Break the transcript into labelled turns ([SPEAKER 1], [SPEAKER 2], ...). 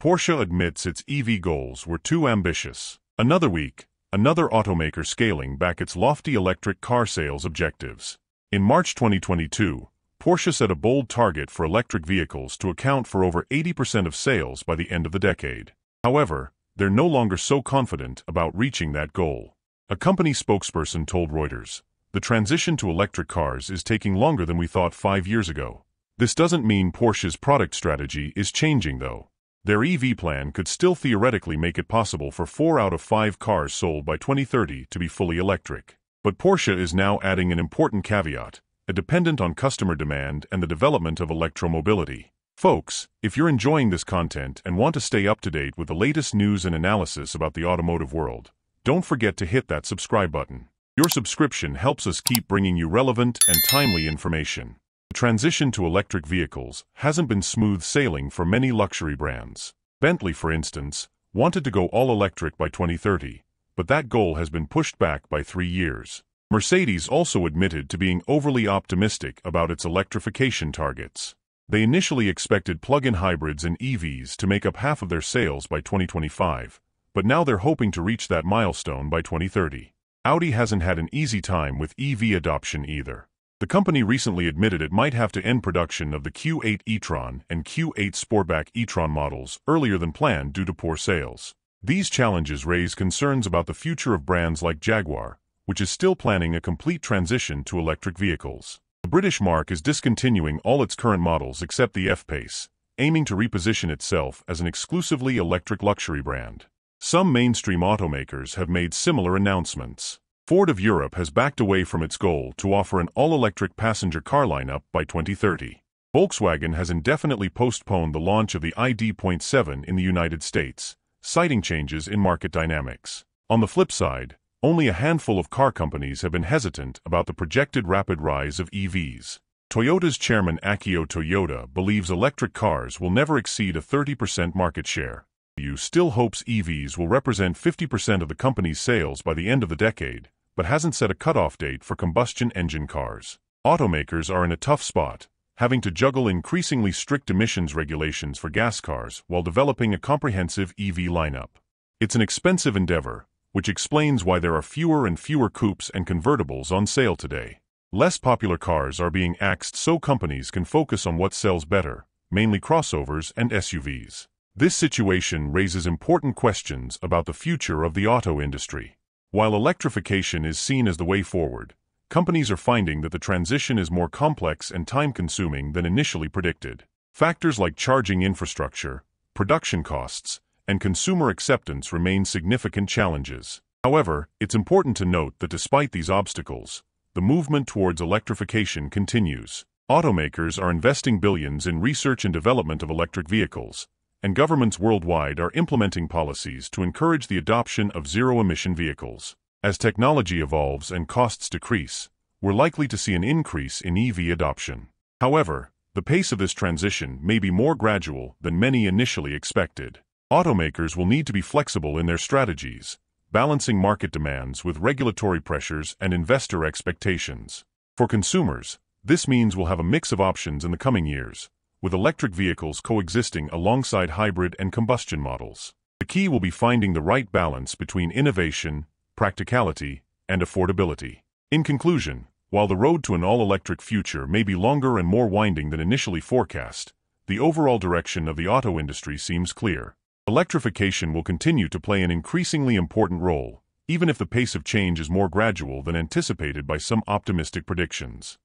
[SPEAKER 1] Porsche admits its EV goals were too ambitious. Another week, another automaker scaling back its lofty electric car sales objectives. In March 2022, Porsche set a bold target for electric vehicles to account for over 80% of sales by the end of the decade. However, they're no longer so confident about reaching that goal. A company spokesperson told Reuters, "The transition to electric cars is taking longer than we thought 5 years ago." This doesn't mean Porsche's product strategy is changing, though. Their EV plan could still theoretically make it possible for 4 out of 5 cars sold by 2030 to be fully electric. But Porsche is now adding an important caveat, dependent on customer demand and the development of electromobility. Folks, if you're enjoying this content and want to stay up to date with the latest news and analysis about the automotive world, don't forget to hit that subscribe button. Your subscription helps us keep bringing you relevant and timely information. The transition to electric vehicles hasn't been smooth sailing for many luxury brands. Bentley, for instance, wanted to go all electric by 2030, but that goal has been pushed back by 3 years. Mercedes also admitted to being overly optimistic about its electrification targets. They initially expected plug-in hybrids and EVs to make up half of their sales by 2025, but now they're hoping to reach that milestone by 2030. Audi hasn't had an easy time with EV adoption either. The company recently admitted it might have to end production of the Q8 e-tron and Q8 Sportback e-tron models earlier than planned due to poor sales. These challenges raise concerns about the future of brands like Jaguar, which is still planning a complete transition to electric vehicles. The British marque is discontinuing all its current models except the F-Pace, aiming to reposition itself as an exclusively electric luxury brand. Some mainstream automakers have made similar announcements. Ford of Europe has backed away from its goal to offer an all-electric passenger car lineup by 2030. Volkswagen has indefinitely postponed the launch of the ID.7 in the United States, citing changes in market dynamics. On the flip side, only a handful of car companies have been hesitant about the projected rapid rise of EVs. Toyota's chairman Akio Toyoda believes electric cars will never exceed a 30% market share. He still hopes EVs will represent 50% of the company's sales by the end of the decade, but hasn't set a cutoff date for combustion engine cars. Automakers are in a tough spot, having to juggle increasingly strict emissions regulations for gas cars while developing a comprehensive EV lineup. It's an expensive endeavor, which explains why there are fewer and fewer coupes and convertibles on sale today. Less popular cars are being axed so companies can focus on what sells better, mainly crossovers and SUVs. This situation raises important questions about the future of the auto industry. While electrification is seen as the way forward, companies are finding that the transition is more complex and time-consuming than initially predicted. Factors like charging infrastructure, production costs, and consumer acceptance remain significant challenges. However, it's important to note that despite these obstacles, the movement towards electrification continues. Automakers are investing billions in research and development of electric vehicles, and governments worldwide are implementing policies to encourage the adoption of zero-emission vehicles. As technology evolves and costs decrease, we're likely to see an increase in EV adoption. However, the pace of this transition may be more gradual than many initially expected. Automakers will need to be flexible in their strategies, balancing market demands with regulatory pressures and investor expectations. For consumers, this means we'll have a mix of options in the coming years, with electric vehicles coexisting alongside hybrid and combustion models. The key will be finding the right balance between innovation, practicality, and affordability. In conclusion, while the road to an all-electric future may be longer and more winding than initially forecast, the overall direction of the auto industry seems clear. Electrification will continue to play an increasingly important role, even if the pace of change is more gradual than anticipated by some optimistic predictions.